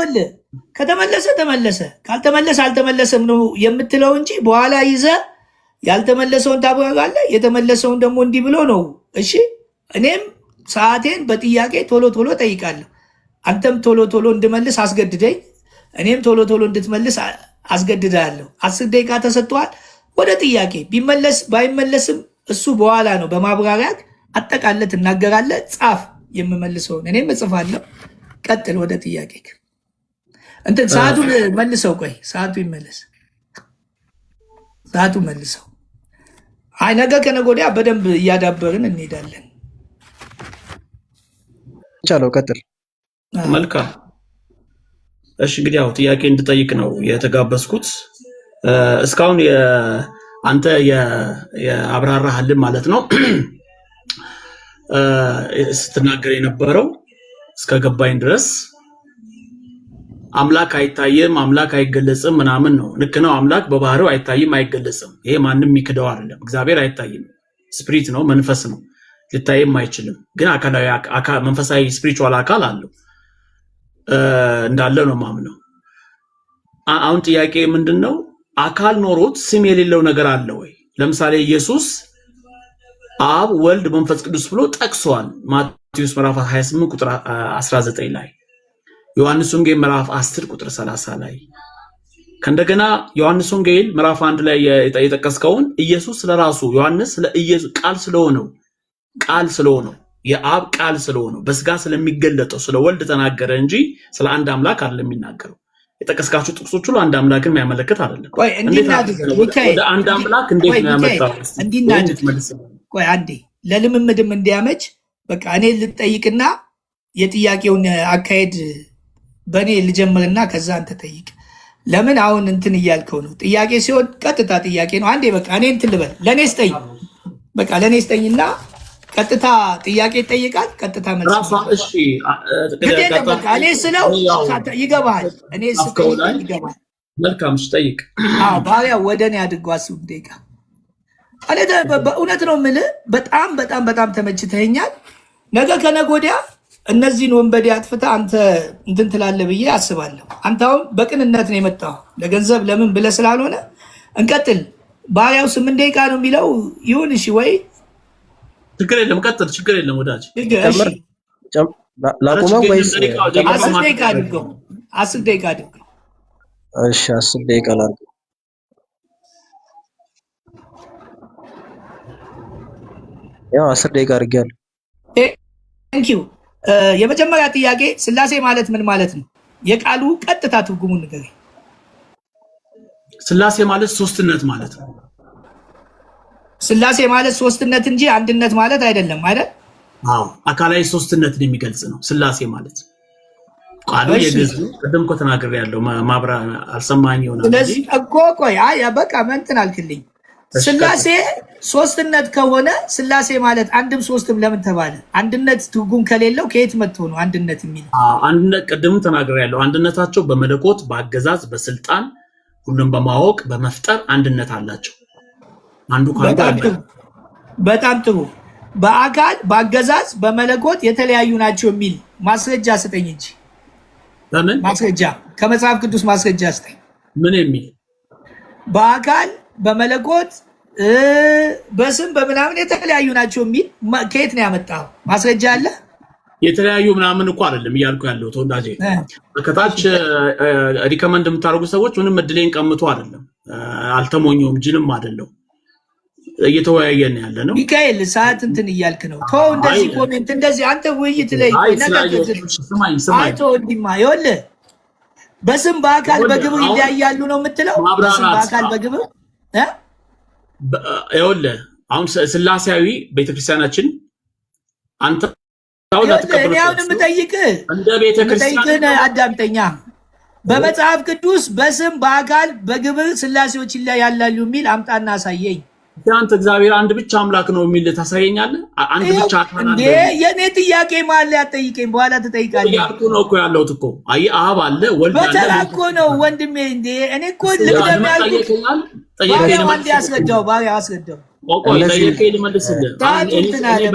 ይኸውልህ ከተመለሰ ተመለሰ፣ ካልተመለሰ አልተመለሰም ነው የምትለው እንጂ በኋላ ይዘህ ያልተመለሰውን ታብራራለህ፣ የተመለሰውን ደግሞ እንዲህ ብሎ ነው። እሺ እኔም ሰዓቴን በጥያቄ ቶሎ ቶሎ ጠይቃለሁ። አንተም ቶሎ ቶሎ እንድመልስ አስገድደኝ፣ እኔም ቶሎ ቶሎ እንድትመልስ አስገድዳለሁ። 10 ደቂቃ ተሰጥቷል። ወደ ጥያቄ ቢመለስ ባይመለስም እሱ በኋላ ነው በማብራሪያ አጠቃለት እናገራለህ። ጻፍ የምመልሰውን እኔም እጽፋለሁ። ቀጥል ወደ ጥያቄ እንትን ሰዓቱን መልሰው። ቆይ ሰዓቱ ይመለስ። ሰዓቱ መልሰው። አይ ነገ ከነገ ወዲያ በደንብ እያዳበርን እንሄዳለን። ቻለው ቀጥል። መልካም እሺ። እንግዲህ ያው ጥያቄ እንድጠይቅ ነው የተጋበዝኩት። እስካሁን አንተ የአብራራህልን ማለት ነው ስትናገር የነበረው እስከ ገባኝ ድረስ አምላክ አይታየም፣ አምላክ አይገለጽም ምናምን ነው። ልክ ነው። አምላክ በባህሪው አይታይም፣ አይገለጽም። ይሄ ማንም የሚክደው አይደለም። እግዚአብሔር አይታይም፣ ስፒሪት ነው፣ መንፈስ ነው፣ ሊታይም አይችልም። ግን አካላዊ መንፈሳዊ ስፒሪቹዋል አካል አለው እንዳለ ነው ማምነው። አሁን ጥያቄ ምንድነው? አካል ኖሮት ስም የሌለው ነገር አለ ወይ? ለምሳሌ ኢየሱስ አብ፣ ወልድ፣ መንፈስ ቅዱስ ብሎ ጠቅሷል። ማቴዎስ ምዕራፍ 28 ቁጥር 19 ላይ፣ ዮሐንስ ወንጌል ምዕራፍ 10 ቁጥር 30 ላይ፣ ከእንደገና ዮሐንስ ወንጌል ምዕራፍ 1 ላይ የጠቀስከውን ኢየሱስ ስለራሱ ዮሐንስ ለኢየሱስ ቃል ስለሆነው የአብ ቃል ስለሆነው በስጋ ስለሚገለጠው ስለ ወልድ ተናገረ እንጂ ስለ አንድ አምላክ አይደለም የሚናገረው። የጠቀስካቸው ጥቅሶች ሁሉ አንድ አምላክን የሚያመለክት አይደለም። ቆይ ወደ አንድ አምላክ እንዴት ነው ያመጣው? ቆይ አንዴ ለልምምድም እንዲያመች በቃ እኔ ልጠይቅና የጥያቄውን አካሄድ በእኔ ልጀምርና ከዛ አንተ ጠይቅ። ለምን አሁን እንትን እያልከው ነው? ጥያቄ ሲሆን ቀጥታ ጥያቄ ነው። አንዴ በቃ እኔ እንትን ልበል፣ ለእኔ ስጠኝ፣ በቃ ለእኔ ስጠኝና ቀጥታ ጥያቄ ይጠይቃል። ቀጥታ መልስ። እሺ በቃ እኔ ስለው ይገባል። እኔ ስጠኝ ይገባል። መልካም ጠይቅ። ባሪያው ወደ እኔ አድርጎ 10 ደቂቃ በእውነት ነው የምልህ። በጣም በጣም በጣም ተመችተኸኛል። ነገ ከነገ ወዲያ እነዚህን ወንበዴ አጥፍተህ አንተ እንትን ትላለህ ብዬ አስባለሁ። አንተ አሁን በቅንነት ነው የመጣው፣ ለገንዘብ ለምን ብለህ ስላልሆነ እንቀጥል። ባሪያው 8 ደቂቃ ነው የሚለው ይሁን። እሺ ወይ ችግር የለም ቀጥል። ችግር የለም ወዳጅ። ላቁመው ወይስ 10 ደቂቃ አድርገው? 10 ደቂቃ አድርገው። እሺ 10 ደቂቃ ላድርገው። ያው 10 ደቂቃ አድርጌያለሁ። ቴንክ ዩ። የመጀመሪያ ጥያቄ ስላሴ ማለት ምን ማለት ነው? የቃሉ ቀጥታ ትርጉሙን ንገረኝ። ስላሴ ማለት ሶስትነት ማለት ነው። ስላሴ ማለት ሶስትነት እንጂ አንድነት ማለት አይደለም አይደል? አዎ አካላዊ ሶስትነትን የሚገልጽ ነው ስላሴ ማለት። ቃሉ የግዕዝ ነው። ቅድም እኮ ተናግሬያለሁ። ማብራ አልሰማኝ ይሆናል። ስለዚህ እኮ ቆይ በቃ እንትን አልክልኝ። ስላሴ ሶስትነት ከሆነ ስላሴ ማለት አንድም ሶስትም ለምን ተባለ? አንድነት ትርጉም ከሌለው ከየት መጥቶ ነው አንድነት የሚለው? አንድነት ቅድም ተናግሬያለሁ። አንድነታቸው በመለኮት በአገዛዝ በስልጣን ሁሉም በማወቅ በመፍጠር አንድነት አላቸው። አንዱ ካንዱ በጣም ጥሩ። በአካል በአገዛዝ በመለኮት የተለያዩ ናቸው የሚል ማስረጃ ስጠኝ እንጂ። ለምን ማስረጃ? ከመጽሐፍ ቅዱስ ማስረጃ ስጠኝ። ምን የሚል? በአካል በመለኮት በስም በምናምን የተለያዩ ናቸው የሚል ከየት ነው ያመጣው? ማስረጃ አለ? የተለያዩ ምናምን እኮ አይደለም እያልኩ ያለው ተወዳጄ። ከታች ሪከመንድ የምታደርጉ ሰዎች ምንም እድሌን ቀምቶ አይደለም። አልተሞኘውም፣ ጅልም አይደለም። እየተወያየን ያለ ነው። ሚካኤል ሰዓት እንትን እያልክ ነው። ተው እንደዚህ ኮሜንት እንደዚህ አንተ ውይይት ላይ አይቶ እንዲማ ይኸውልህ፣ በስም በአካል በግብር ይለያያሉ ነው የምትለው? በስም በአካል በግብር ይኸውልህ፣ አሁን ስላሴያዊ ቤተክርስቲያናችን አንተ እኔ አሁን የምጠይቅህ እንደ ቤተክርስቲያን አዳምጠኛ። በመጽሐፍ ቅዱስ በስም በአካል በግብር ስላሴዎች ይለያያሉ የሚል አምጣና አሳየኝ። አንተ እግዚአብሔር አንድ ብቻ አምላክ ነው የሚል ታሳየኛለህ? አንድ ብቻ አካል አለ። የኔ ጥያቄ ማለት ያጠይቀኝ በኋላ ትጠይቃለህ። ያልኩ ነው እኮ ያለሁት እኮ። አይ አብ አለ ወልድ አለ። በተራ እኮ ነው ወንድሜ። እንዴ እኔ እኮ ልቅደም ያልኩት ባሪያው አንዴ ያስረዳው። ባሪያው አስረዳው። ቆይ ጠየቀኝ ልመልስልህ።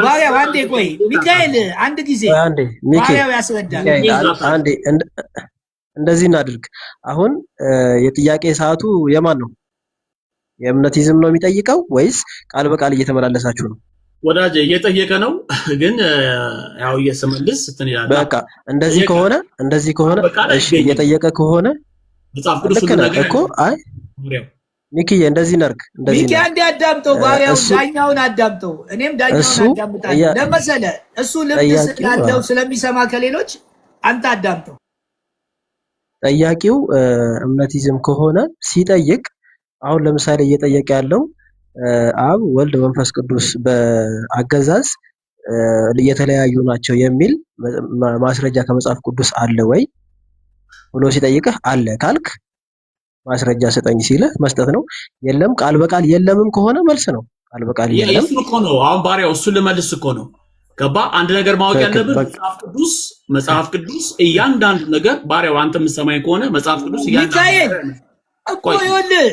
ባሪያው አንዴ ቆይ ሚካኤል አንድ ጊዜ ባሪያው ያስረዳል። አንዴ እንደዚህ እናድርግ። አሁን የጥያቄ ሰዓቱ የማን ነው? የእምነቲዝም ነው የሚጠይቀው ወይስ ቃል በቃል እየተመላለሳችሁ ነው? ወዳጄ እየጠየቀ ነው ግን ያው እየሰመልስ እንትን ይላል። በቃ እንደዚህ ከሆነ እሺ እየጠየቀ ከሆነ መጽሐፍ ቅዱስ ነገር እኮ አይ ሚኪዬ እንደዚህ ነርክ እንደዚህ ሚኪ አንዴ አዳምጠው፣ ባሪያው ዳኛውን አዳምጠው። እኔም ዳኛውን አዳምጣለሁ ለመሰለ እሱ ልብስ ያለው ስለሚሰማ ከሌሎች አንተ አዳምጠው። ጠያቂው እምነቲዝም ከሆነ ሲጠይቅ አሁን ለምሳሌ እየጠየቀ ያለው አብ ወልድ መንፈስ ቅዱስ በአገዛዝ የተለያዩ ናቸው የሚል ማስረጃ ከመጽሐፍ ቅዱስ አለ ወይ ብሎ ሲጠይቅህ አለ ካልክ ማስረጃ ሰጠኝ ሲልህ መስጠት ነው። የለም ቃል በቃል የለምም ከሆነ መልስ ነው። ቃል በቃል የለም እሱ እኮ ነው። አሁን ባሪያው እሱ ልመልስ እኮ ነው። ገባ? አንድ ነገር ማወቅ ያለብን መጽሐፍ ቅዱስ እያንዳንዱ ነገር ባሪያው አንተ የምትሰማኝ ከሆነ መጽሐፍ ቅዱስ ሚካኤል እኮ ይኸውልህ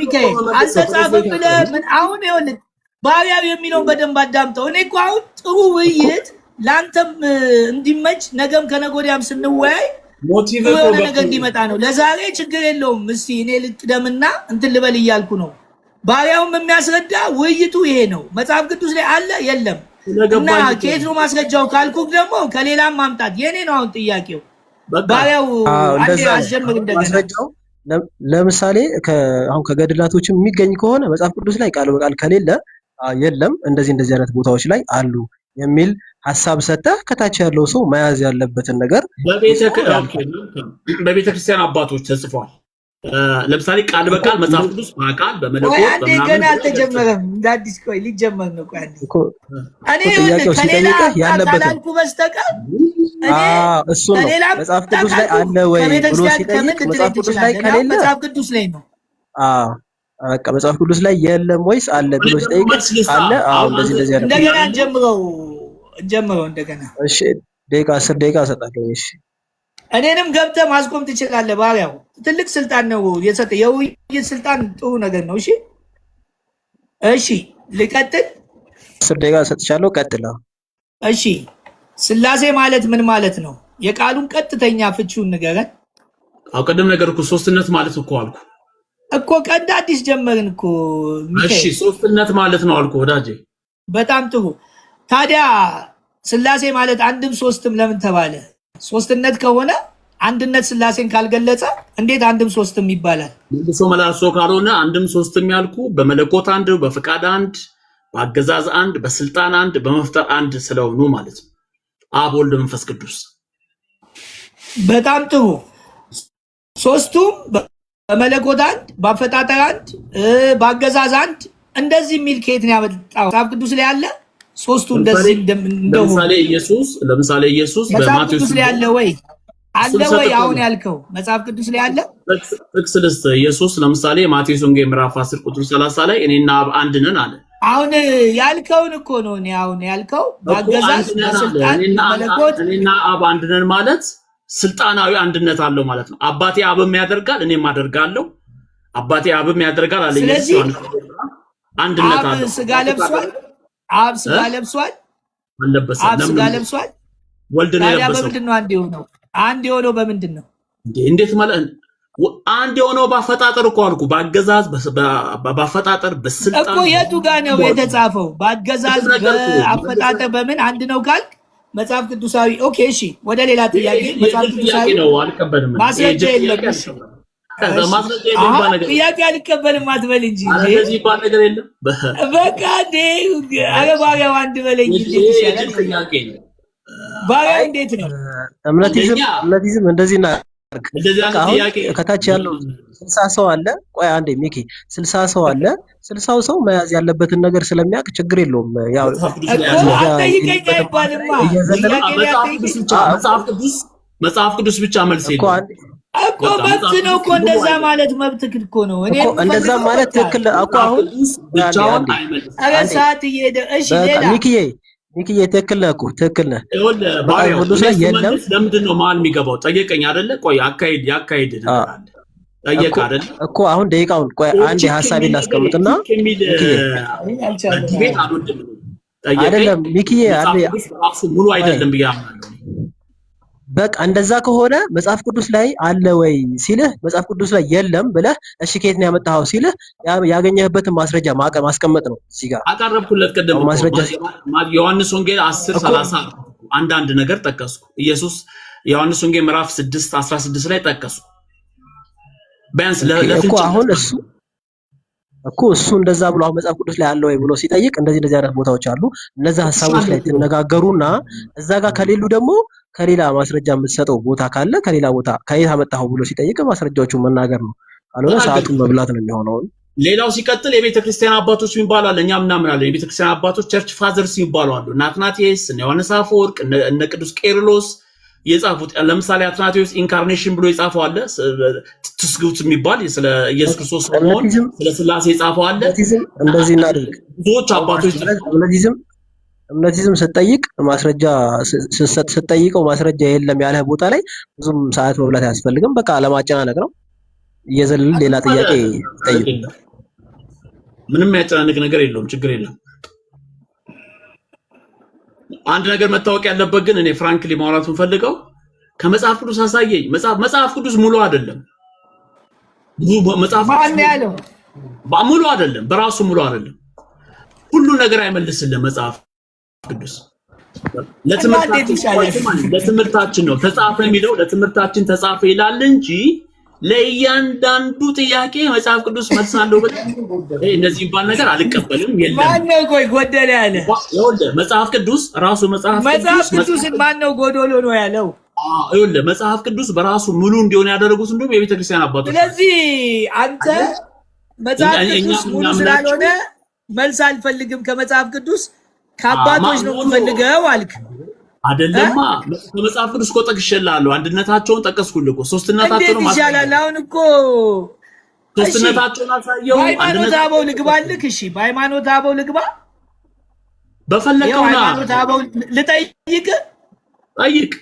ሚካኤል አልተጻፈም ብለህ ምን አሁን ይኸውልህ ባሪያው የሚለውን በደንብ አዳምጠው። እኔ እኮ አሁን ጥሩ ውይይት ለአንተም እንዲመች ነገም ከነገ ወዲያም ስንወያይ የሆነ ነገር እንዲመጣ ነው። ለዛሬ ችግር የለውም። እስቲ እኔ ልቅደምና እንትን ልበል እያልኩ ነው። ባሪያውም የሚያስረዳ ውይይቱ ይሄ ነው። መጽሐፍ ቅዱስ ላይ አለ የለም እና ከየት ነው ማስረጃው ካልኩ ደግሞ ከሌላም ማምጣት የኔ ነው። አሁን ጥያቄው ባሪያው አንዴ አስጀምር እንደገና ማስረጃው ለምሳሌ አሁን ከገድላቶችም የሚገኝ ከሆነ መጽሐፍ ቅዱስ ላይ ቃል በቃል ከሌለ የለም እንደዚህ አይነት ቦታዎች ላይ አሉ የሚል ሐሳብ ሰጠህ ከታች ያለው ሰው መያዝ ያለበትን ነገር በቤተ ክርስቲያን አባቶች ተጽፏል። ለምሳሌ ቃል በቃል መጽሐፍ ቅዱስ በአካል በመለኮት በመናምን ገና አልተጀመረም። እንዳዲስ ቆይ ሊጀመር ነው። ቆይ እኔ ከሌላ ያለበትን በስተቀር እሱ ነው መጽሐፍ ቅዱስ ላይ አለ ወይ ብሎ ሲጠይቅ መጽሐፍ ቅዱስ ላይ ከሌለ መጽሐፍ ቅዱስ ላይ ነው። በቃ መጽሐፍ ቅዱስ ላይ የለም ወይስ አለ ብሎ ሲጠይቅ አለ። እንደዚህ ያለ እንደገና እንጀምረው እንደገና። እሺ ደቂቃ 10 ደቂቃ እሰጣለሁ። እሺ እኔንም ገብተህ ማስቆም ትችላለህ። ባሪያው ትልቅ ስልጣን ነው የሰጠ የውይይት ስልጣን ጥሩ ነገር ነው። እሺ ልቀጥል። 10 ደቂቃ ሰጥቻለሁ። ቀጥል። እሺ ስላሴ ማለት ምን ማለት ነው? የቃሉን ቀጥተኛ ፍቺውን ንገረን። ቅድም ነገርኩ። ሶስትነት ማለት እኮ አልኩ እኮ ቀንድ አዲስ ጀመርን እኮ። እሺ ሶስትነት ማለት ነው አልኩ ወዳጄ። በጣም ጥሩ። ታዲያ ስላሴ ማለት አንድም ሶስትም ለምን ተባለ? ሶስትነት ከሆነ አንድነት ስላሴን ካልገለጸ እንዴት አንድም ሶስትም ይባላል? መልሶ መላልሶ ካልሆነ አንድም ሶስትም ያልኩ በመለኮት አንድ፣ በፍቃድ አንድ፣ በአገዛዝ አንድ፣ በስልጣን አንድ፣ በመፍጠር አንድ ስለሆኑ ማለት ነው። አብ ወልድ መንፈስ ቅዱስ። በጣም ጥሩ። ሶስቱም በመለኮት አንድ፣ በአፈጣጠር አንድ፣ በአገዛዝ አንድ እንደዚህ የሚል ከየት ነው ያመጣው? መጽሐፍ ቅዱስ ላይ አለ? ሶስቱ እንደዚህ እንደው ለምሳሌ ኢየሱስ በማቴዎስ ላይ አለ ወይ? አለ ወይ? አሁን ያልከው መጽሐፍ ቅዱስ ላይ አለ? ጥቅስ ልስጥ። ኢየሱስ ለምሳሌ ማቴዎስ ወንጌል ምዕራፍ 10 ቁጥር 30 ላይ እኔና አብ አንድ ነን አለ። አሁን ያልከውን እኮ ነው። እኔ አሁን ያልከው በአገዛዝ በስልጣን በመለኮት እኔና አብ አንድ ነን ማለት ስልጣናዊ አንድነት አለው ማለት ነው። አባቴ አብም ያደርጋል እኔም አደርጋለሁ፣ አባቴ አብም ያደርጋል አለ። ስለዚህ አንድነት አለው። አብ ስጋ ለብሷል። አብ ስጋ ለብሷል አለበሰ። አብ ስጋ ለብሷል። ወልድ ነው የለበሰው። በምንድን ነው አንድ የሆነው? አንድ የሆነው በምንድን ነው? እንዴት ማለት አንድ የሆነው? በአፈጣጠር እኮ አልኩ። በአገዛዝ በአፈጣጠር በስልጣን እኮ የቱ ጋር ነው የተጻፈው? በአገዛዝ በአፈጣጠር በምን አንድ ነው ካልክ መጽሐፍ ቅዱሳዊ። ኦኬ እሺ፣ ወደ ሌላ ጥያቄ። መጽሐፍ ቅዱሳዊ ነው አልቀበልም። ማስረጃ የለም። ጥያቄ አልቀበልም አትበል እንጂ እንደዚህ ይባል ነገር የለም። በቃ እንዴ ኧረ ባሪያው አንድ በለኝ እንጂ ይሻላል። ባሪያው እንዴት ነው? እምነቲዝም እንደዚህ ነው። ጥያቄ ከታች ያለው 60 ሰው አለ። ቆይ አንዴ ሚኪ 60 ሰው አለ። 60 ሰው መያዝ ያለበትን ነገር ስለሚያውቅ ችግር የለውም። ያው አጠይቀኝ አይባልማ። መጽሐፍ ቅዱስ ብቻ መልስ የለም እኮ። መብት ነው እኮ እንደዛ ማለት መብት እኮ ነው። እኔ እንደዛ ማለት ትክክል እኮ። አሁን ብቻውን አይመልስም። ኧረ ሰዓት እየሄደ እሺ። ሌላ ሚኪዬ ትክክል ነህ እኮ ትክክል ነህ። ለምንድን ነው መሀል የሚገባው? ጠየቀኝ አይደለ? ቆይ ያካሄድ ጠየቅ አይደለ እኮ። አሁን ደቂቃውን ቆይ አንዴ ሀሳቤን ላስቀምጥና አይደለም ሚኪዬ ሙሉ አይደለም ብዬ አምናለሁ። በቃ እንደዛ ከሆነ መጽሐፍ ቅዱስ ላይ አለ ወይ ሲልህ መጽሐፍ ቅዱስ ላይ የለም ብለህ እሺ ከየት ነው ያመጣኸው ሲልህ ያገኘህበትን ማስረጃ ማስቀመጥ ነው። እዚህ ጋር አቀረብኩለት ቀደም ማስረጃ ዮሐንስ ወንጌል 10:30 አንዳንድ ነገር ጠቀስኩ። ኢየሱስ ዮሐንስ ወንጌል ምዕራፍ 6:16 ላይ ጠቀስኩ። ቢያንስ እኮ አሁን እሱ እንደዛ ብሎ አሁን መጽሐፍ ቅዱስ ላይ አለ ወይ ብሎ ሲጠይቅ እንደዚህ አይነት ቦታዎች አሉ። እነዛ ሐሳቦች ላይ ትነጋገሩና እዛ ጋር ከሌሉ ደግሞ ከሌላ ማስረጃ የምትሰጠው ቦታ ካለ ከሌላ ቦታ ከየት አመጣኸው ብሎ ሲጠይቅ ማስረጃዎቹን መናገር ነው። ካልሆነ ሰዓቱን መብላት ነው የሚሆነው። ሌላው ሲቀጥል የቤተ ክርስቲያን አባቶች የሚባሉ አለ። እኛም እናምናለን። የቤተ ክርስቲያን አባቶች ቸርች ፋዘርስ የሚባሉ አሉ። እነ አትናቴዎስ፣ እነ ዮሐንስ አፈወርቅ፣ እነ ቅዱስ ቄርሎስ የጻፉት ለምሳሌ አትናቴዎስ ኢንካርኔሽን ብሎ የጻፈው አለ። ትስግብት የሚባል ስለ ኢየሱስ ክርስቶስ ሆኖ ስለ ስላሴ የጻፈው አለ። እንደዚህ እናድርግ። ብዙዎች አባቶች እምነቲዝም ስትጠይቅ ማስረጃ ስትጠይቀው ማስረጃ የለም ያለህ ቦታ ላይ ብዙም ሰዓት መብላት አያስፈልግም። በቃ ለማጨናነቅ ነው። እየዘለልን ሌላ ጥያቄ ጠይቁ። ምንም ያጨናነቅ ነገር የለውም። ችግር የለም። አንድ ነገር መታወቅ ያለበት ግን እኔ ፍራንክሊ ማውራት የምፈልገው ከመጽሐፍ ቅዱስ አሳየኝ። መጽሐፍ ቅዱስ ሙሉ አይደለም። መጽሐፍ ያለው ሙሉ አይደለም፣ በራሱ ሙሉ አይደለም። ሁሉ ነገር አይመልስልም መጽሐፍ ቅዱስ። ለትምህርታችን ነው ተጻፈ የሚለው ለትምህርታችን ተጻፈ ይላል እንጂ ለእያንዳንዱ ጥያቄ መጽሐፍ ቅዱስ መልስ አለው ብለህ እንደዚህ ባል ነገር አልቀበልም። የለም ማነው ቆይ ጎደለ ያለ? ይኸውልህ መጽሐፍ ቅዱስ ራሱ መጽሐፍ ቅዱስ ማነው ጎዶሎ ነው ያለው? ይኸውልህ መጽሐፍ ቅዱስ በራሱ ሙሉ እንዲሆን ያደረጉት እንደውም የቤተክርስቲያን አባቶች። ስለዚህ አንተ መጽሐፍ ቅዱስ ሙሉ ስላልሆነ መልስ አልፈልግም ከመጽሐፍ ቅዱስ ከአባቶች ነው የምፈልገው አልክ አይደለማ? ከመጽሐፍ ቅዱስ እኮ ጠቅሼልሃለሁ። አንድነታቸውን ጠቀስኩልህ እኮ ሶስትነታቸውን ይሻላል። አሁን እኮ ሶስትነታቸውን አሳየው። በሃይማኖት አበው ልግባልህ። እሺ በሃይማኖት አበው ልግባ በፈለከውና በሃይማኖት አበው ልጠይቅ ጠይቅ።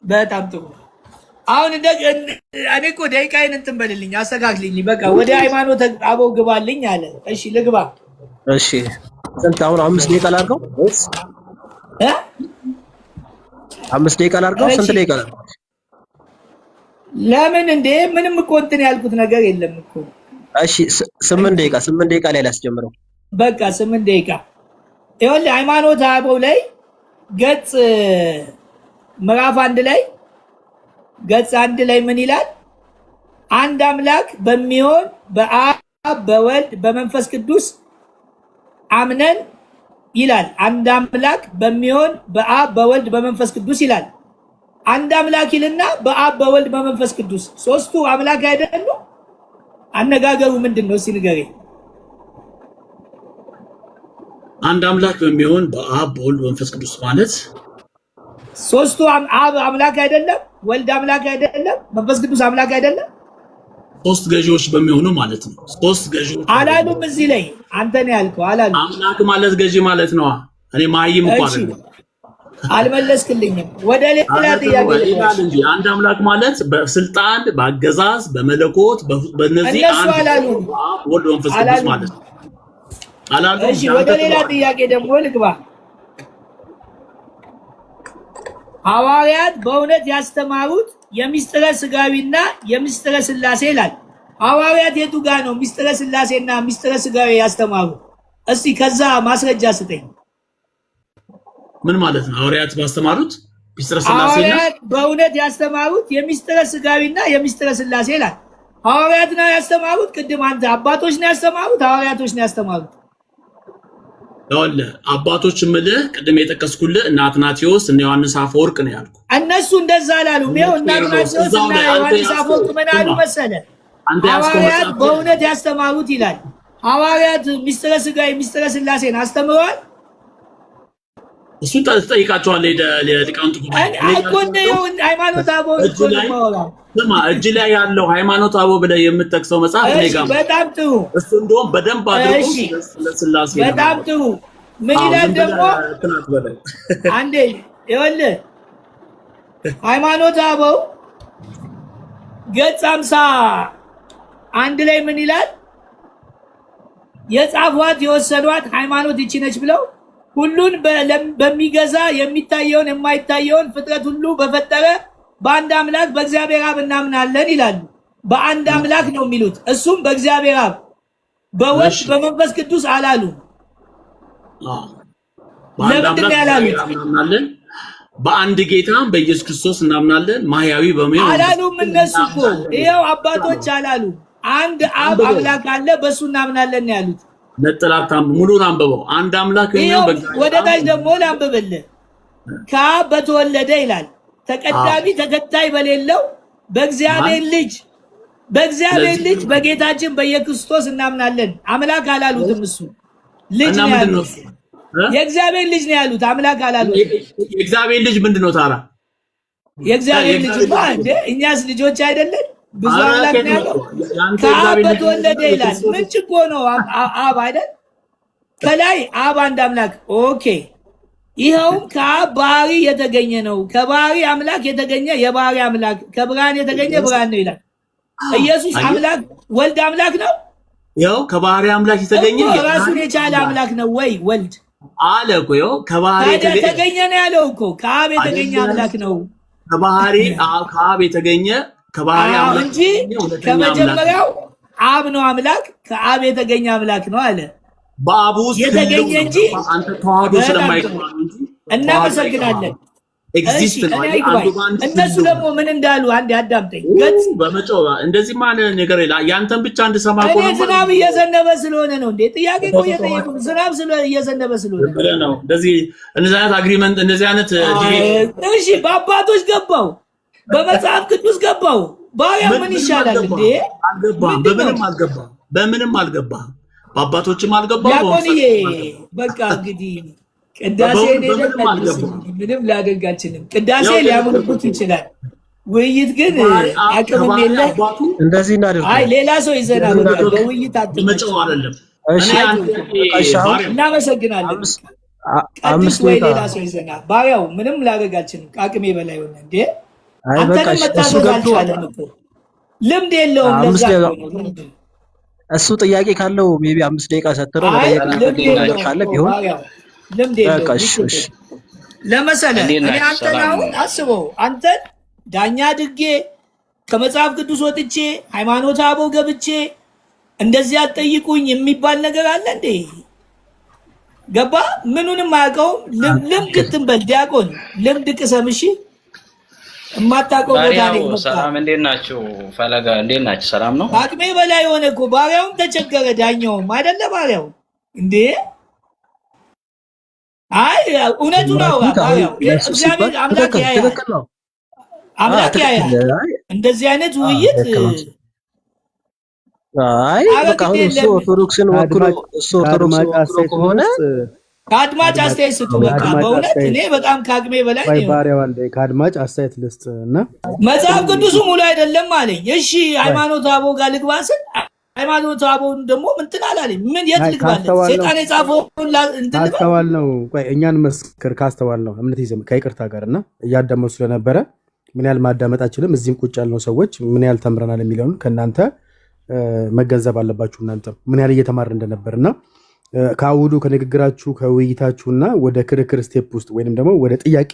በጣም ጥሩ። አሁን እኔ እኮ ደቂቃዬን እንትን በልልኝ አስተካክልኝ። በቃ ወደ ሃይማኖት አበው ግባልኝ አለ። እሺ ልግባ። እሺ ስንት አሁን 5 ደቂቃ ላድርገው ወይስ 5 ደቂቃ ላድርገው? ስንት ደቂቃ ላድርገው? ለምን እንዴ? ምንም እኮ እንትን ያልኩት ነገር የለም እኮ። እሺ 8 ደቂቃ ላይ ላስጀምረው። በቃ 8 ደቂቃ። ይኸውልህ ሃይማኖት አበው ላይ ገጽ ምዕራፍ 1 ላይ ገጽ 1 ላይ ምን ይላል? አንድ አምላክ በሚሆን በአብ በወልድ በመንፈስ ቅዱስ አምነን ይላል። አንድ አምላክ በሚሆን በአብ በወልድ በመንፈስ ቅዱስ ይላል። አንድ አምላክ ይልና በአብ በወልድ በመንፈስ ቅዱስ ሶስቱ አምላክ አይደሉ? አነጋገሩ ምንድነው? እስኪ ንገረኝ። አንድ አምላክ በሚሆን በአብ በወልድ በመንፈስ ቅዱስ ማለት ሶስቱ አብ አምላክ አይደለም? ወልድ አምላክ አይደለም? መንፈስ ቅዱስ አምላክ አይደለም? ሶስት ገዢዎች በሚሆኑ ማለት ነው። ሶስት ገዢዎች አላሉም? እዚህ ላይ አንተ ነው ያልከው። አላሉ። አምላክ ማለት ገዢ ማለት ነው። እኔ ማይም እንኳን አልመለስክልኝም። ወደ ሌላ ጥያቄ ይላል እንጂ አንድ አምላክ ማለት በስልጣን በአገዛዝ በመለኮት በእነዚህ አንድ ወልድ መንፈስ ቅዱስ ማለት ነው። አላሉ። እሺ ወደ ሌላ ጥያቄ ደግሞ ልግባ። ሐዋርያት በእውነት ያስተማሩት የሚስጥረ ስጋዊና የሚስጥረ ስላሴ ይላል። ሐዋርያት የቱ ጋር ነው ሚስጥረ ስላሴና ሚስጥረ ስጋዊ ያስተማሩት? እስቲ ከዛ ማስረጃ ስጠኝ። ምን ማለት ነው? ሐዋርያት ባስተማሩት ሚስጥረ ስላሴና ሐዋርያት በእውነት ያስተማሩት የሚስጥረ ስጋዊና የሚስጥረ ስላሴ ይላል። ሐዋርያት ነው ያስተማሩት? ቅድም አንተ አባቶች ነው ያስተማሩት? ሐዋርያቶች ነው ያስተማሩት? ይኸውልህ አባቶች እምልህ ቅድም የጠቀስኩልህ እነ አትናቴዎስ እነ ዮሐንስ አፈወርቅ ነው ያልኩህ። እነሱ እንደዛ አላሉም። ይኸው እነ አትናቴዎስ እና ዮሐንስ አፈወርቅ ምን አሉ መሰለህ? ሐዋርያት በእውነት ያስተማሩት ይላል። ሐዋርያት ሚስጥረ ስጋዊ ሚስጥረ ስላሴን አስተምረዋል? እሱን ትጠይቃቸዋለህ። ሊቃውንት ሃይማኖት አበው ስማ፣ እጅ ላይ ያለው ሃይማኖት አበው ብለህ የምትጠቅሰው መጽሐፍ እኔ ጋር በጣም ጥሩ። እሱ እንደውም በደንብ አድርጎ ስላሴ በጣም ጥሩ። ምን ይላል ደግሞ? አንዴ ይኸውልህ ሃይማኖት አበው ገጽ 51 ላይ ምን ይላል? የጻፏት የወሰዷት ሃይማኖት ይቺ ነች ብለው ሁሉን በሚገዛ የሚታየውን የማይታየውን ፍጥረት ሁሉ በፈጠረ በአንድ አምላክ በእግዚአብሔር አብ እናምናለን ይላሉ። በአንድ አምላክ ነው የሚሉት። እሱም በእግዚአብሔር አብ በወልድ በመንፈስ ቅዱስ አላሉ። ለምንድን ያላሉት? በአንድ ጌታ በኢየሱስ ክርስቶስ እናምናለን ማህያዊ በሚሆን አላሉም። እነሱ እኮ ይኸው አባቶች አላሉ። አንድ አብ አምላክ አለ በሱ እናምናለን ያሉት። ነጥላታም ሙሉን አንብበው። አንድ አምላክ ነው። ወደ ታች ደግሞ ላንብብልህ። ከአብ በተወለደ ይላል ተቀዳሚ ተከታይ በሌለው በእግዚአብሔር ልጅ በጌታችን በኢየሱስ እናምናለን። አምላክ አላሉትም። እሱ ልጅ ነው ያሉት። የእግዚአብሔር ልጅ ነው ያሉት። አምላክ አላሉትም። የእግዚአብሔር ልጅ ምንድነው ታዲያ? የእግዚአብሔር ልጅ እንደ እኛስ ልጆች አይደለን? ብዙ አምላክ ነው ያለው። ከአብ በተወለደ ይላል። ምን ችግር ነው? አብ አይደል? ከላይ አብ አንድ አምላክ። ኦኬ። ይኸውም ከአብ ባህሪ የተገኘ ነው። ከባህሪ አምላክ የተገኘ የባህሪ አምላክ፣ ከብርሃን የተገኘ ብርሃን ነው ይላል። ኢየሱስ አምላክ ወልድ አምላክ ነው። ያው ከባህሪ አምላክ የተገኘ ራሱን የቻለ አምላክ ነው ወይ ወልድ አለ እኮ። ያው ከባህሪ የተገኘ ነው ያለው እኮ። ከአብ የተገኘ አምላክ ነው። ከባህሪ ከአብ የተገኘ ከባህሪ አምላክ እንጂ ከመጀመሪያው አብ ነው አምላክ፣ ከአብ የተገኘ አምላክ ነው አለ። በአብ ውስጥ የተገኘ እንጂ አንተ ተዋህዶ ስለማይባል እንጂ እናመሰግናለን። ኤግዚስት ነው። እነሱ ደግሞ ምን እንዳሉ አንድ አዳምጠኝ። ገጽ በመጮህ እንደዚህ ማለት ነገር ይላል። ያንተን ብቻ እንድሰማ እኮ ነው። ዝናብ እየዘነበ ስለሆነ ነው እንዴ? ጥያቄ ነው እየጠየቁ። ዝናብ እየዘነበ ስለሆነ ነው እንደዚህ አይነት አግሪመንት እንደዚህ አይነት እሺ፣ በአባቶች ገባው፣ በመጽሐፍ ቅዱስ ገባው። ባሪያ ምን ይሻላል እንዴ? አልገባም። በምንም አልገባም። በአባቶችም አልገባም። ያቆንዬ በቃ እንግዲህ ቅዳሴ ምንም ላደርግ አልችልም። ቅዳሴ ሊያምኑት ይችላል። ውይይት ግን አቅምም የለ። እንደዚህ እናደርግ። አይ ሌላ ሰው ይዘና በውይይት አትመጭው አይደለም። እናመሰግናለን። ቅዱስ ወይ ሌላ ሰው ይዘና። ባሪያው ምንም ላደርግ አልችልም። አቅሜ በላይ ሆነ እንዴ። አንተንም መታዘዝ አልቻለም እኮ ልምድ የለውም። ለዛ ነው እሱ ጥያቄ ካለው ሜቢ 5 ደቂቃ ሰጥተው መጠየቅ ካለ ቢሆን ልምድ የለውም። ለመሰለ እኔ አንተን አሁን አስበው፣ አንተን ዳኛ አድርጌ ከመጽሐፍ ቅዱስ ወጥቼ ሃይማኖተ አበው ገብቼ እንደዚህ አትጠይቁኝ የሚባል ነገር አለ እንዴ? ገባ? ምኑንም አያውቀውም። ልምድ ትንበል ዲያቆን ልምድ ቅሰም። እሺ የማታውቀው ቦታ ነው። ሰላም፣ እንዴት ናችሁ? ፈለጋ እንዴት ናችሁ? ሰላም ነው። አቅሜ በላይ ሆነ እኮ ባሪያውም ተቸገረ፣ ዳኛውም አይደለ ባሪያው እንዴ። አይ እውነቱ ነው። ባሪያው እግዚአብሔር አምላክ ያያል፣ አምላክ ያያል። እንደዚህ አይነት ውይይት አይ በቃ እሱ ኦርቶዶክስን ወክሎ ከሆነ ከአድማጭ አስተያየት ስጡ። በቃ በእውነት እኔ በጣም ከአቅሜ በላይ ነው። ባሪያው አንዴ ከአድማጭ አስተያየት ልስጥ እና መጽሐፍ ቅዱሱ ሙሉ አይደለም አለኝ። እሺ ሃይማኖተ አበው ጋር ልግባ ስል ሃይማኖተ አበውን ደግሞ እንትን አላለኝ። ምን የት ልግባለ? ሴጣን የጻፈውን እንትን ካስተዋል ነው። ቆይ እኛን መስከር ካስተዋል ነው እምነት ይዘም ከይቅርታ ጋር እና እያዳመጡ ስለነበረ ምን ያህል ማዳመጣችንም እዚህም ቁጭ ያልነው ሰዎች ምን ያህል ተምረናል የሚለውን ከእናንተ መገንዘብ አለባችሁ። እናንተ ምን ያህል እየተማር እንደነበርና ከአውዱ ከንግግራችሁ ከውይይታችሁና ወደ ክርክር ስቴፕ ውስጥ ወይንም ደግሞ ወደ ጥያቄ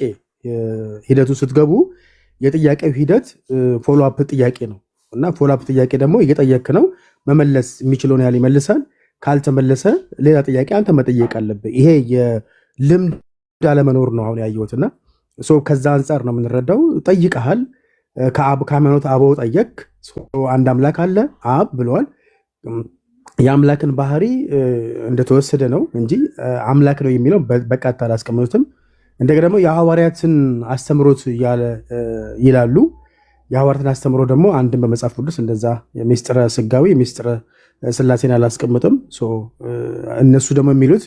ሂደቱ ስትገቡ የጥያቄው ሂደት ፎሎ አፕ ጥያቄ ነው እና ፎሎ አፕ ጥያቄ ደግሞ እየጠየክ ነው። መመለስ የሚችለውን ያህል ይመልሳል። ካልተመለሰ ሌላ ጥያቄ አንተ መጠየቅ አለብህ። ይሄ የልምድ አለመኖር ነው አሁን ያየሁትና ከዛ አንጻር ነው የምንረዳው። ጠይቀሃል። ከሃይማኖተ አበው ጠየቅ። አንድ አምላክ አለ አብ ብለዋል። የአምላክን ባህሪ እንደተወሰደ ነው እንጂ አምላክ ነው የሚለው በቃታ አላስቀመጡትም። እንደገና ደግሞ የሐዋርያትን አስተምሮት ይላሉ። የሐዋርያትን አስተምሮ ደግሞ አንድን በመጽሐፍ ቅዱስ እንደዛ የሚስጥረ ስጋዊ የሚስጥረ ስላሴን አላስቀምጥም። እነሱ ደግሞ የሚሉት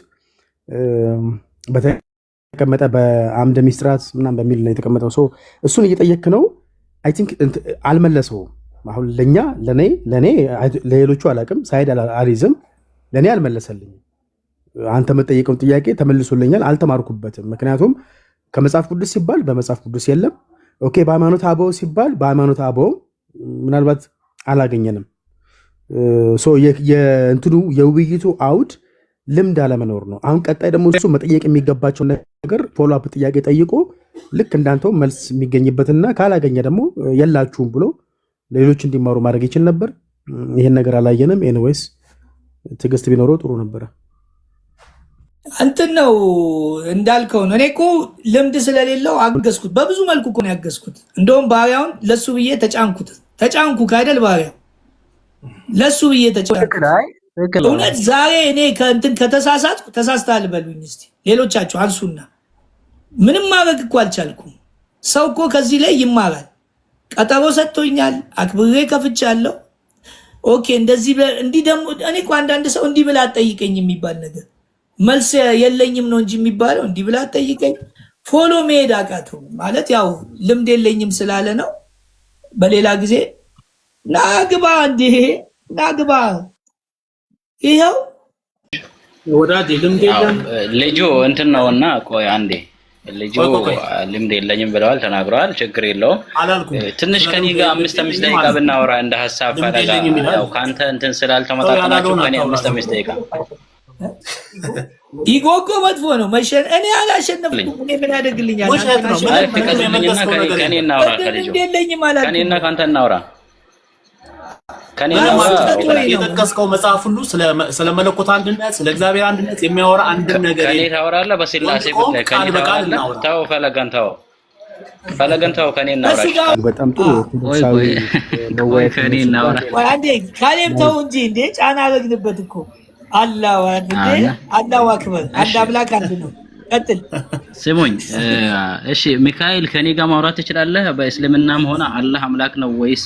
በተቀመጠ በአምደ ሚስጥራት ምናምን በሚል ነው የተቀመጠው። እሱን እየጠየክ ነው። አይ ቲንክ አልመለሰውም። አሁን ለኔ ለሌሎቹ አላቅም፣ ሳይድ አልይዝም። ለኔ አልመለሰልኝም። አንተ መጠየቀውን ጥያቄ ተመልሶልኛል፣ አልተማርኩበትም። ምክንያቱም ከመጽሐፍ ቅዱስ ሲባል በመጽሐፍ ቅዱስ የለም። ኦኬ በሃይማኖተ አበው ሲባል በሃይማኖተ አበው ምናልባት አላገኘንም። የውይይቱ አውድ ልምድ አለመኖር ነው። አሁን ቀጣይ ደግሞ እሱ መጠየቅ የሚገባቸው ነገር ፎሎ አፕ ጥያቄ ጠይቆ ልክ እንዳንተው መልስ የሚገኝበትና ካላገኘ ደግሞ የላችሁም ብሎ ሌሎች እንዲማሩ ማድረግ ይችል ነበር። ይሄን ነገር አላየንም። ኤኒዌይስ ትዕግስት ቢኖረው ጥሩ ነበረ። እንትን ነው እንዳልከው ነው። እኔ እኮ ልምድ ስለሌለው አገዝኩት። በብዙ መልኩ እኮ ነው ያገዝኩት። እንደውም ባሪያውን ለሱ ብዬ ተጫንኩ ካይደል ባሪያው ለሱ ብዬ ተጫንኩ። እውነት ዛሬ እኔ ከእንትን ከተሳሳትኩ ተሳስተሃል በሉኝ እስቲ ሌሎቻችሁ አንሱና። ምንም ማድረግ እኮ አልቻልኩም። ሰው እኮ ከዚህ ላይ ይማራል። ቀጠሮ ሰጥቶኛል፣ አክብሬ ከፍቻለሁ። ኦኬ እንደዚህ እንዲህ ደግሞ እኔ እኮ አንዳንድ ሰው እንዲህ ብላ አትጠይቀኝ የሚባል ነገር መልስ የለኝም ነው እንጂ የሚባለው እንዲህ ብላ አትጠይቀኝ። ፎሎ መሄድ አቃተው ማለት ያው ልምድ የለኝም ስላለ ነው። በሌላ ጊዜ ናግባ እንዴ ናግባ ይሄው ወዳጅ ልምድ የለም ልጁ እንትን ነውና፣ ቆይ አንዴ ልጁ ልምድ የለኝም ብለዋል ተናግረዋል። ችግር የለውም። ትንሽ ከኔ ጋር 5 ደቂቃ ብናወራ እንደ ሀሳብ ፈለጋ ያው ካንተ እንትን ስላልተመጣጣናችሁ ከኔ 5 ደቂቃ ኢጎጎ መጥፎ ነው። እኔ አላሸነፍኩም። እኔ ምን ያደርግልኛል? ከኔ እናውራ ከልጁ ከኔና ካንተ እናውራ። የጠቀስከው መጽሐፍ ሁሉ ስለ መለኮት አንድነት ስለ እግዚአብሔር አንድነት የሚያወራ አንድም ነገር ከኔ ታወራለህ። በስላሴ ጉዳይ ከኔ ታወራለህ። ተው ፈለገን ተው ከኔ እናውራ። በጣም ጥሩ ወይ ከኔ እናውራ። አንዴ ካሌብ ተው እንጂ እንዴ ጫና አረግንበት እኮ አላህ አክበር። አንድ አምላክ አንድ ነው። ቀጥል። ስሙኝ እሺ። ሚካኤል ከኔ ጋር ማውራት ትችላለህ። በእስልምናም ሆነ አላህ አምላክ ነው ወይስ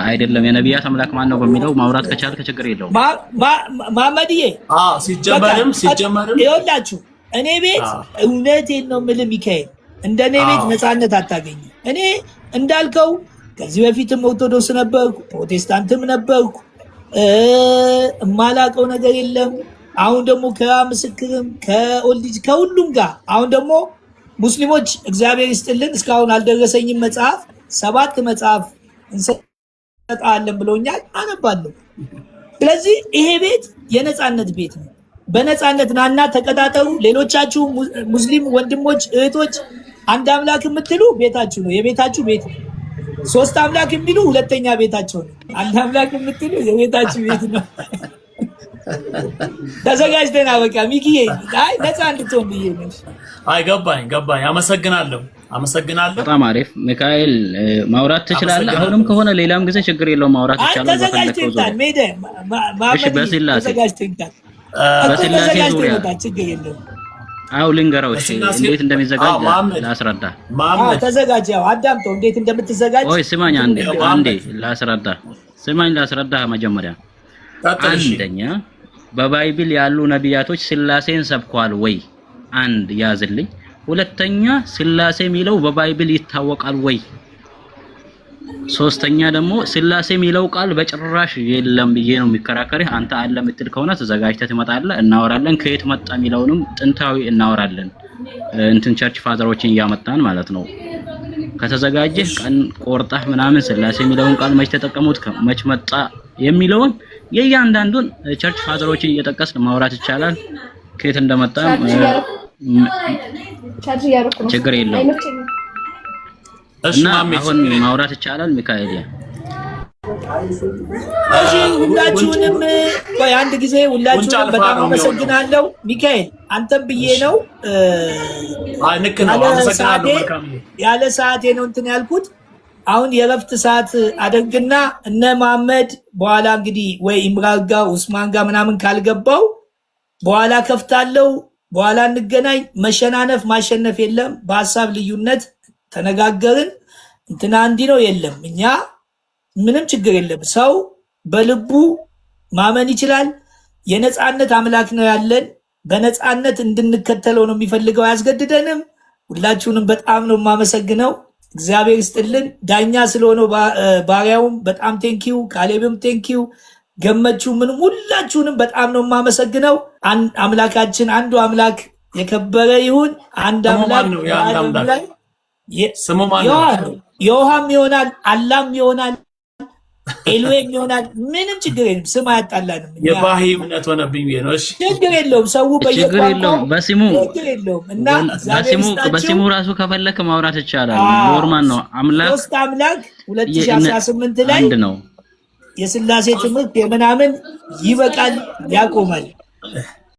አይደለም የነቢያት አምላክ ማን ነው በሚለው ማውራት ከቻልክ ችግር የለውም። ማመድዬ ሲጀመርም ይኸውላችሁ እኔ ቤት እውነቴን ነው የምልህ ሚካኤል፣ እንደኔ ቤት ነፃነት አታገኝም። እኔ እንዳልከው ከዚህ በፊትም ኦርቶዶክስ ነበርኩ፣ ፕሮቴስታንትም ነበርኩ። እማላቀው ነገር የለም። አሁን ደግሞ ከምስክርም ከኦልዲጅ ከሁሉም ጋር አሁን ደግሞ ሙስሊሞች እግዚአብሔር ይስጥልን እስካሁን አልደረሰኝም መጽሐፍ 7 መጽሐፍ እንሰጣለን ብሎኛል፣ አነባለሁ። ስለዚህ ይሄ ቤት የነፃነት ቤት ነው። በነፃነት ናና ተቀጣጠሩ። ሌሎቻችሁ ሙስሊም ወንድሞች እህቶች አንድ አምላክ የምትሉ ቤታችሁ ነው፣ የቤታችሁ ቤት ነው። 3 አምላክ የሚሉ ሁለተኛ ቤታቸው ነው። አንድ አምላክ የምትሉ የቤታችሁ ቤት ነው። ተዘጋጅተና በቃ ሚኪዬ አይ ነፃ እንድትሆን ብዬ ነው። አይ ገባኝ። አመሰግናለሁ። በጣም አሪፍ ሚካኤል፣ ማውራት ትችላለህ። አሁንም ከሆነ ሌላም ጊዜ ችግር የለውም ማውራት ይቻላል። ተዘጋጅተን እሺ በስላሴ ዙሪያ ችግር የለውም። አው ልንገረው እሺ እንዴት እንደሚዘጋጅ ላስረዳ። ተዘጋጅ። ያው አዳምጠው እንዴት እንደምትዘጋጅ። ኦይ ስማኝ አንዴ ላስረዳ። መጀመሪያ አንደኛ በባይብል ያሉ ነቢያቶች ስላሴን ሰብከዋል ወይ? አንድ ያዝልኝ። ሁለተኛ ስላሴ የሚለው በባይብል ይታወቃል ወይ? ሶስተኛ ደግሞ ስላሴ የሚለው ቃል በጭራሽ የለም ብዬ ነው የሚከራከርህ። አንተ አለ የምትል ከሆነ ተዘጋጅተህ ትመጣለህ፣ እናወራለን። ከየት መጣ የሚለውንም ጥንታዊ እናወራለን። እንትን ቸርች ፋዘሮችን እያመጣን ማለት ነው። ከተዘጋጀህ ቀን ቆርጠህ ምናምን ስላሴ የሚለውን ቃል መች ተጠቀሙት መች መጣ የሚለውን የእያንዳንዱን ቸርች ፋዘሮችን እየጠቀስን ማውራት ይቻላል። ከየት እንደመጣ ችግር የለውም። እና አሁን ማውራት ይቻላል። ሚካኤል ሁላችሁንም አንድ ጊዜ ሁላችሁንም በጣም አመሰግናለሁ። ሚካኤል አንተም ብዬ ነው ያለ ሰዓቴ ነው እንትን ያልኩት። አሁን የረፍት ሰዓት አደርግና እነ መሐመድ በኋላ እንግዲህ ወይ ኢምራን ጋር ኡስማን ጋር ምናምን ካልገባው በኋላ ከፍታለሁ። በኋላ እንገናኝ። መሸናነፍ ማሸነፍ የለም። በሀሳብ ልዩነት ተነጋገርን። እንትና እንዲህ ነው የለም። እኛ ምንም ችግር የለም። ሰው በልቡ ማመን ይችላል። የነፃነት አምላክ ነው ያለን። በነፃነት እንድንከተለው ነው የሚፈልገው፣ አያስገድደንም። ሁላችሁንም በጣም ነው የማመሰግነው። እግዚአብሔር ይስጥልን። ዳኛ ስለሆነው ባሪያውም በጣም ቴንኪው፣ ካሌብም ቴንኪው፣ ገመቹ ምንም ሁላችሁንም በጣም ነው የማመሰግነው። አምላካችን አንዱ አምላክ የከበረ ይሁን። አንድ አምላክ ነው የውሃም ይሆናል አላም ይሆናል ኤሎሄም ይሆናል። ምንም ችግር የለም። ስም አያጣላንም። የባህይ እምነት ሆነብኝ ነው። እሺ ችግር የለውም። ሰው በየቋንቋው በስሙ ችግር የለውም። እና በስሙ ራሱ ከፈለክ ማውራት ይቻላል። ኖርማል ነው። አምላክ ሶስት አምላክ 2018 ላይ አንድ ነው። የሥላሴ ትምህርት የምናምን ይበቃል፣ ያቆማል።